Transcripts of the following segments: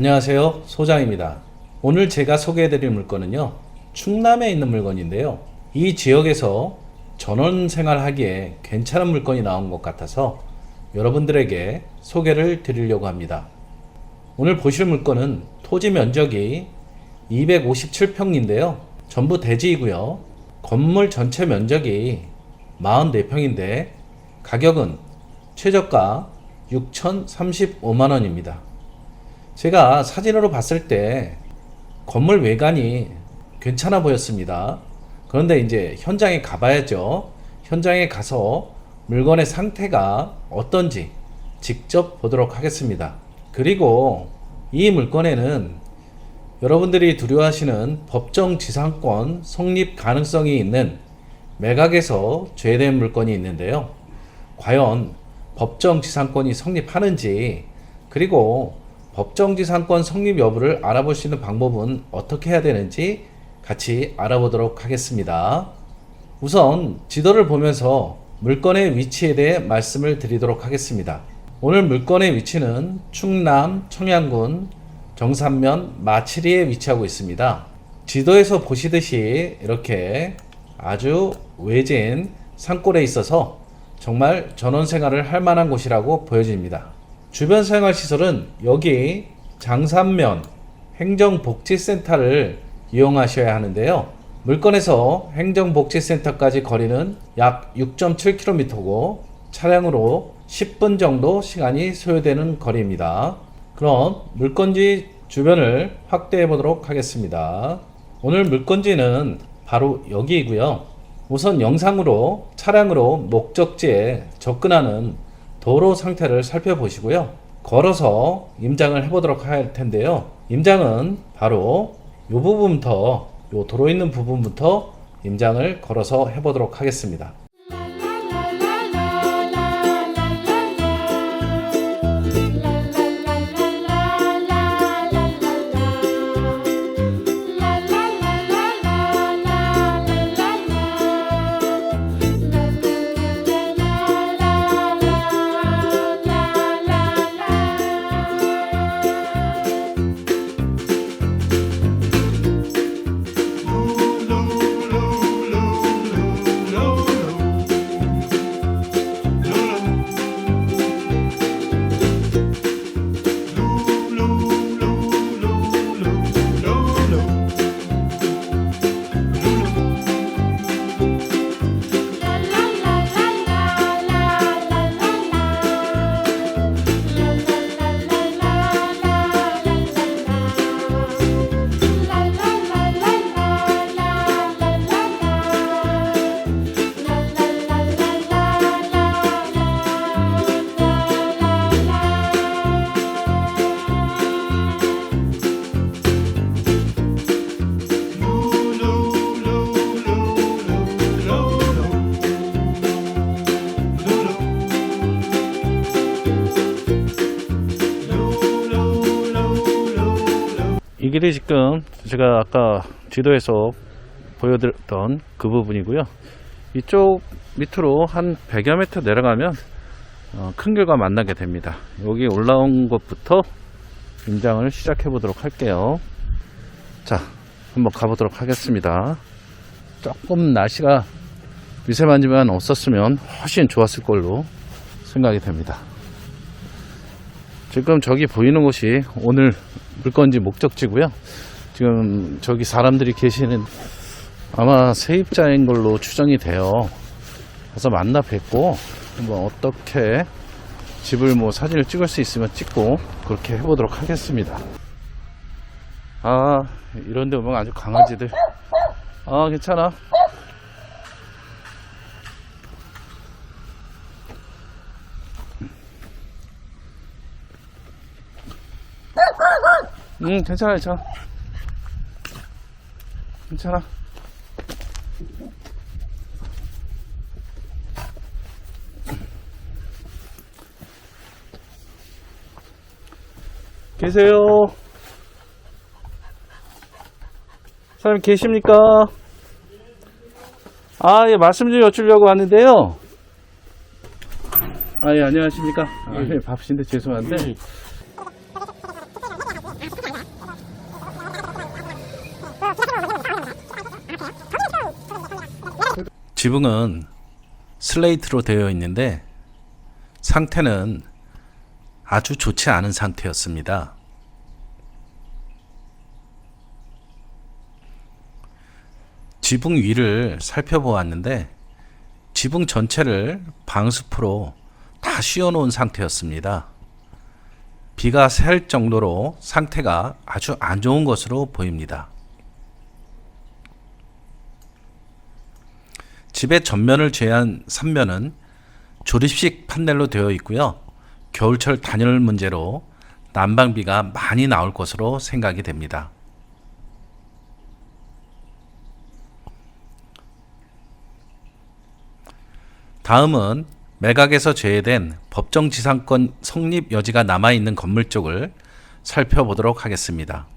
안녕하세요, 소장입니다. 오늘 제가 소개해드릴 물건은요, 충남에 있는 물건인데요. 이 지역에서 전원생활하기에 괜찮은 물건이 나온 것 같아서 여러분들에게 소개를 드리려고 합니다. 오늘 보실 물건은 토지 면적이 257평인데요. 전부 대지이고요. 건물 전체 면적이 44평인데 가격은 최저가 6,035만원입니다. 제가 사진으로 봤을 때 건물 외관이 괜찮아 보였습니다. 그런데 이제 현장에 가봐야죠. 현장에 가서 물건의 상태가 어떤지 직접 보도록 하겠습니다. 그리고 이 물건에는 여러분들이 두려워하시는 법정지상권 성립 가능성이 있는 매각에서 제외된 물건이 있는데요. 과연 법정지상권이 성립하는지, 그리고 법정지상권 성립 여부를 알아볼 수 있는 방법은 어떻게 해야 되는지 같이 알아보도록 하겠습니다. 우선 지도를 보면서 물건의 위치에 대해 말씀을 드리도록 하겠습니다. 오늘 물건의 위치는 충남 청양군 정산면 마치리에 위치하고 있습니다. 지도에서 보시듯이 이렇게 아주 외진 산골에 있어서 정말 전원생활을 할 만한 곳이라고 보여집니다. 주변 생활시설은 여기 장산면 행정복지센터를 이용하셔야 하는데요. 물건에서 행정복지센터까지 거리는 약 6.7km고 차량으로 10분 정도 시간이 소요되는 거리입니다. 그럼 물건지 주변을 확대해 보도록 하겠습니다. 오늘 물건지는 바로 여기이고요. 우선 영상으로 차량으로 목적지에 접근하는 도로 상태를 살펴보시고요. 걸어서 임장을 해보도록 할 텐데요. 임장은 바로 이 부분부터, 이 도로 있는 부분부터 임장을 걸어서 해보도록 하겠습니다. 이 길이 지금 제가 아까 지도에서 보여드렸던 그 부분이고요. 이쪽 밑으로 한 100여 미터 내려가면 큰 길과 만나게 됩니다. 여기 올라온 것부터 임장을 시작해 보도록 할게요. 자, 한번 가보도록 하겠습니다. 조금 날씨가 미세먼지만 없었으면 훨씬 좋았을 걸로 생각이 됩니다. 지금 저기 보이는 곳이 오늘 물건지 목적지고요. 지금 저기 사람들이 계시는 아마 세입자인 걸로 추정이 돼요. 가서 만나 뵙고 한번 어떻게 집을 사진을 찍을 수 있으면 찍고 그렇게 해보도록 하겠습니다. 아, 이런데 보면 아주 강아지들. 아, 괜찮아. 괜찮아, 괜찮아. 괜찮아. 계세요? 사장님 계십니까? 아, 예, 말씀 좀 여쭈려고 하는데요. 아, 예, 안녕하십니까. 아, 예, 바쁘신데 죄송한데. 지붕은 슬레이트로 되어 있는데 상태는 아주 좋지 않은 상태였습니다. 지붕 위를 살펴보았는데 지붕 전체를 방수포로 다 씌워놓은 상태였습니다. 비가 셀 정도로 상태가 아주 안 좋은 것으로 보입니다. 집의 전면을 제한 3면은 조립식 판넬로 되어 있고요. 겨울철 단열 문제로 난방비가 많이 나올 것으로 생각이 됩니다. 다음은 매각에서 제외된 법정지상권 성립 여지가 남아있는 건물 쪽을 살펴보도록 하겠습니다.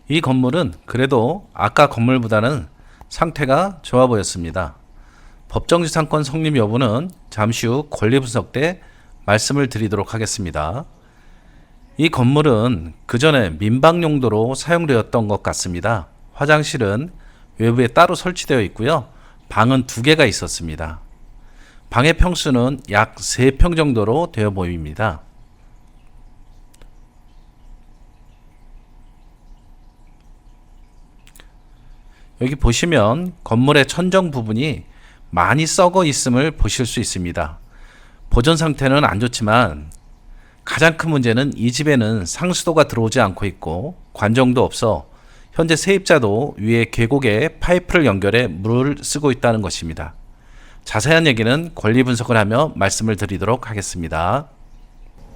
이 건물은 그래도 아까 건물보다는 상태가 좋아 보였습니다. 법정지상권 성립 여부는 잠시 후 권리분석 때 말씀을 드리도록 하겠습니다. 이 건물은 그 전에 민박 용도로 사용되었던 것 같습니다. 화장실은 외부에 따로 설치되어 있고요. 방은 2개가 있었습니다. 방의 평수는 약 3평 정도로 되어 보입니다. 여기 보시면 건물의 천정 부분이 많이 썩어 있음을 보실 수 있습니다. 보존 상태는 안 좋지만 가장 큰 문제는 이 집에는 상수도가 들어오지 않고 있고 관정도 없어 현재 세입자도 위에 계곡에 파이프를 연결해 물을 쓰고 있다는 것입니다. 자세한 얘기는 권리 분석을 하며 말씀을 드리도록 하겠습니다.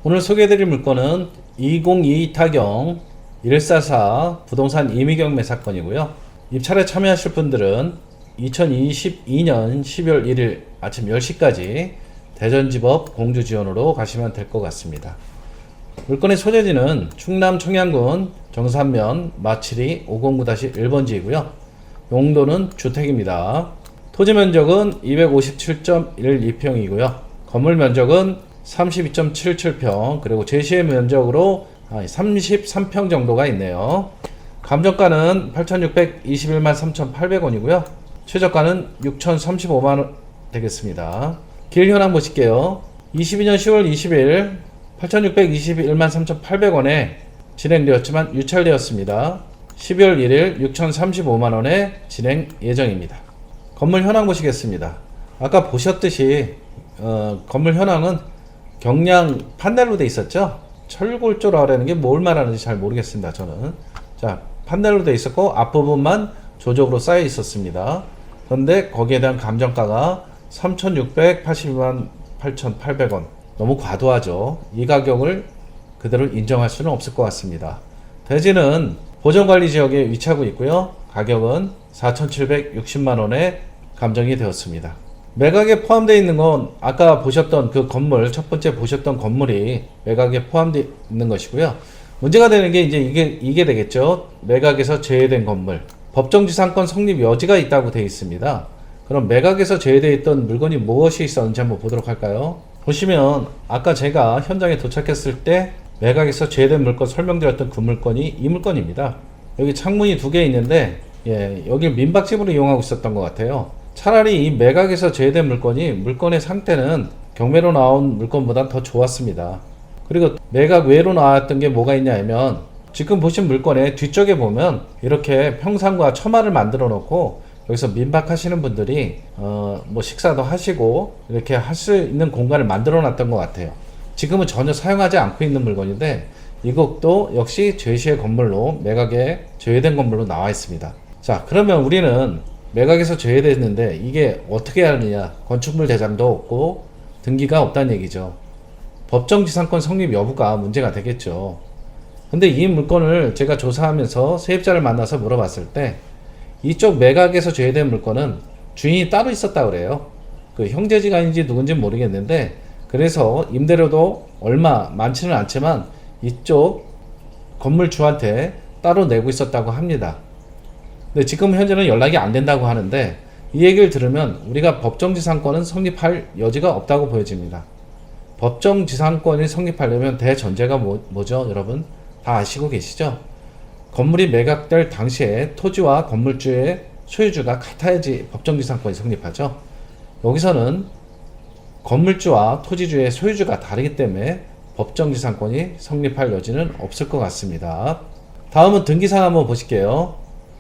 오늘 소개해드릴 물건은 2022 타경 144 부동산 임의경매 사건이고요. 입찰에 참여하실 분들은 2022년 12월 1일 아침 10시까지 대전지법 공주지원으로 가시면 될 것 같습니다. 물건의 소재지는 충남 청양군 정산면 마칠이 509-1번지이고요. 용도는 주택입니다. 토지 면적은 257.12평이고요. 건물 면적은 32.77평, 그리고 제시의 면적으로 33평 정도가 있네요. 감정가는 8,621만 3,800원이고요. 최저가는 6,035만원 되겠습니다. 길 현황 보실게요. 22년 10월 20일 8,621만 3,800원에 진행되었지만 유찰되었습니다. 12월 1일 6,035만원에 진행 예정입니다. 건물 현황 보시겠습니다. 아까 보셨듯이 건물 현황은 경량 판넬로 돼 있었죠. 철골조라는 게 뭘 말하는지 잘 모르겠습니다. 저는 자 판넬로 돼 있었고 앞부분만 조적으로 쌓여 있었습니다. 그런데 거기에 대한 감정가가 3,682만 8,800원. 너무 과도하죠. 이 가격을 그대로 인정할 수는 없을 것 같습니다. 대지는 보전관리지역에 위치하고 있고요. 가격은 4,760만원에 감정이 되었습니다. 매각에 포함되어 있는 건 아까 보셨던 그 건물, 첫 번째 보셨던 건물이 매각에 포함되어 있는 것이고요. 문제가 되는 게 이제 이게 되겠죠. 매각에서 제외된 건물. 법정지상권 성립 여지가 있다고 되어 있습니다. 그럼 매각에서 제외되어 있던 물건이 무엇이 있었는지 한번 보도록 할까요? 보시면 아까 제가 현장에 도착했을 때 매각에서 제외된 물건 설명드렸던 그 물건이 이 물건입니다. 여기 창문이 2개 있는데 여길 민박집으로 이용하고 있었던 것 같아요. 차라리 이 매각에서 제외된 물건이 물건의 상태는 경매로 나온 물건보다 더 좋았습니다. 그리고 매각 외로 나왔던 게 뭐가 있냐 하면 지금 보신 물건의 뒤쪽에 보면 이렇게 평상과 처마를 만들어 놓고 여기서 민박하시는 분들이 뭐 식사도 하시고 이렇게 할 수 있는 공간을 만들어 놨던 것 같아요. 지금은 전혀 사용하지 않고 있는 물건인데 이것도 역시 제시의 건물로 매각에 제외된 건물로 나와 있습니다. 자, 그러면 우리는 매각에서 제외됐는데 이게 어떻게 하느냐? 건축물 대장도 없고 등기가 없다는 얘기죠. 법정지상권 성립 여부가 문제가 되겠죠. 근데 이 물건을 제가 조사하면서 세입자를 만나서 물어봤을 때 이쪽 매각에서 제외된 물건은 주인이 따로 있었다 그래요. 그 형제지간인지 누군지 모르겠는데 그래서 임대료도 얼마 많지는 않지만 이쪽 건물주한테 따로 내고 있었다고 합니다. 근데 지금 현재는 연락이 안 된다고 하는데 이 얘기를 들으면 우리가 법정지상권은 성립할 여지가 없다고 보여집니다. 법정지상권이 성립하려면 대전제가 뭐죠? 여러분 다 아시고 계시죠? 건물이 매각될 당시에 토지와 건물주의 소유주가 같아야지 법정지상권이 성립하죠. 여기서는 건물주와 토지주의 소유주가 다르기 때문에 법정지상권이 성립할 여지는 없을 것 같습니다. 다음은 등기사항 한번 보실게요.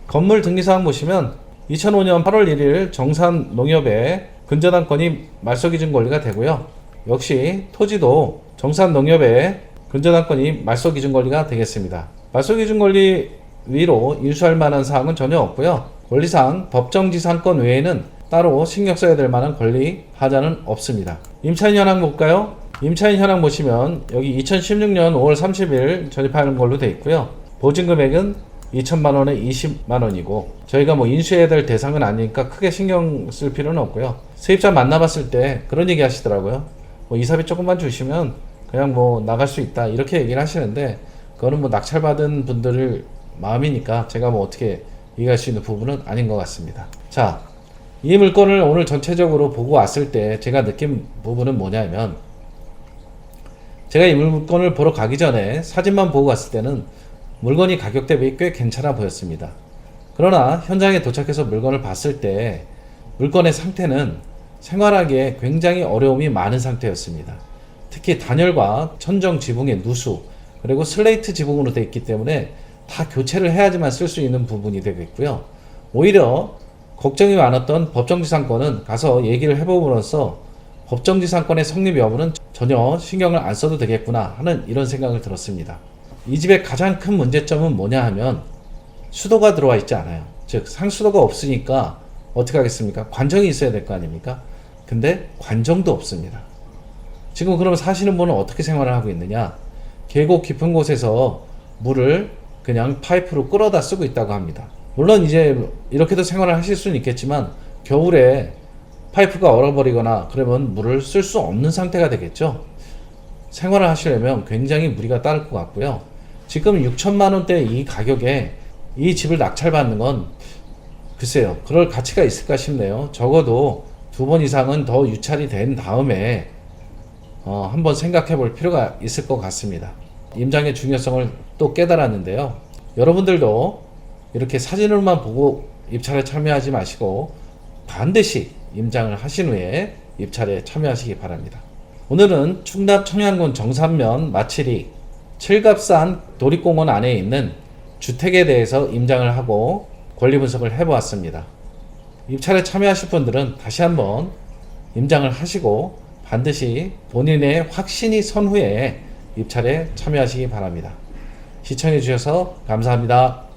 건물 등기사항 보시면 2005년 8월 1일 정산농협의 근저당권이 말소기준 권리가 되고요. 역시 토지도 정산농협의 근저당권이 말소기준 권리가 되겠습니다. 말소기준 권리 위로 인수할 만한 사항은 전혀 없고요. 권리상 법정지상권 외에는 따로 신경 써야 될 만한 권리 하자는 없습니다. 임차인 현황 볼까요? 임차인 현황 보시면 여기 2016년 5월 30일 전입하는 걸로 되어 있고요. 보증금액은 2천만원에 20만원이고 저희가 뭐 인수해야 될 대상은 아니니까 크게 신경 쓸 필요는 없고요. 세입자 만나봤을 때 그런 얘기 하시더라고요. 뭐 이사비 조금만 주시면 그냥 뭐 나갈 수 있다 이렇게 얘기를 하시는데 그거는 뭐 낙찰받은 분들 마음이니까 제가 뭐 어떻게 이해할 수 있는 부분은 아닌 것 같습니다. 자, 이 물건을 오늘 전체적으로 보고 왔을 때 제가 느낀 부분은 뭐냐면 제가 이 물건을 보러 가기 전에 사진만 보고 갔을 때는 물건이 가격 대비 꽤 괜찮아 보였습니다. 그러나 현장에 도착해서 물건을 봤을 때 물건의 상태는 생활하기에 굉장히 어려움이 많은 상태였습니다. 특히 단열과 천정 지붕의 누수 그리고 슬레이트 지붕으로 되어 있기 때문에 다 교체를 해야지만 쓸 수 있는 부분이 되겠고요. 오히려 걱정이 많았던 법정지상권은 가서 얘기를 해보면서 법정지상권의 성립 여부는 전혀 신경을 안 써도 되겠구나 하는 이런 생각을 들었습니다. 이 집의 가장 큰 문제점은 뭐냐 하면 수도가 들어와 있지 않아요. 즉 상수도가 없으니까 어떻게 하겠습니까? 관정이 있어야 될 거 아닙니까? 근데 관정도 없습니다. 지금 그럼 사시는 분은 어떻게 생활을 하고 있느냐? 계곡 깊은 곳에서 물을 그냥 파이프로 끌어다 쓰고 있다고 합니다. 물론 이제 이렇게도 생활을 하실 수는 있겠지만 겨울에 파이프가 얼어버리거나 그러면 물을 쓸 수 없는 상태가 되겠죠. 생활을 하시려면 굉장히 무리가 따를 것 같고요. 지금 6천만원대 이 가격에 이 집을 낙찰받는 건 글쎄요 그럴 가치가 있을까 싶네요. 적어도 2번 이상은 더 유찰이 된 다음에 한번 생각해 볼 필요가 있을 것 같습니다. 임장의 중요성을 또 깨달았는데요. 여러분들도 이렇게 사진으로만 보고 입찰에 참여하지 마시고 반드시 임장을 하신 후에 입찰에 참여하시기 바랍니다. 오늘은 충남 청양군 정산면 마칠이 칠갑산 도립공원 안에 있는 주택에 대해서 임장을 하고 권리 분석을 해보았습니다. 입찰에 참여하실 분들은 다시 한번 임장을 하시고 반드시 본인의 확신이 선 후에 입찰에 참여하시기 바랍니다. 시청해 주셔서 감사합니다.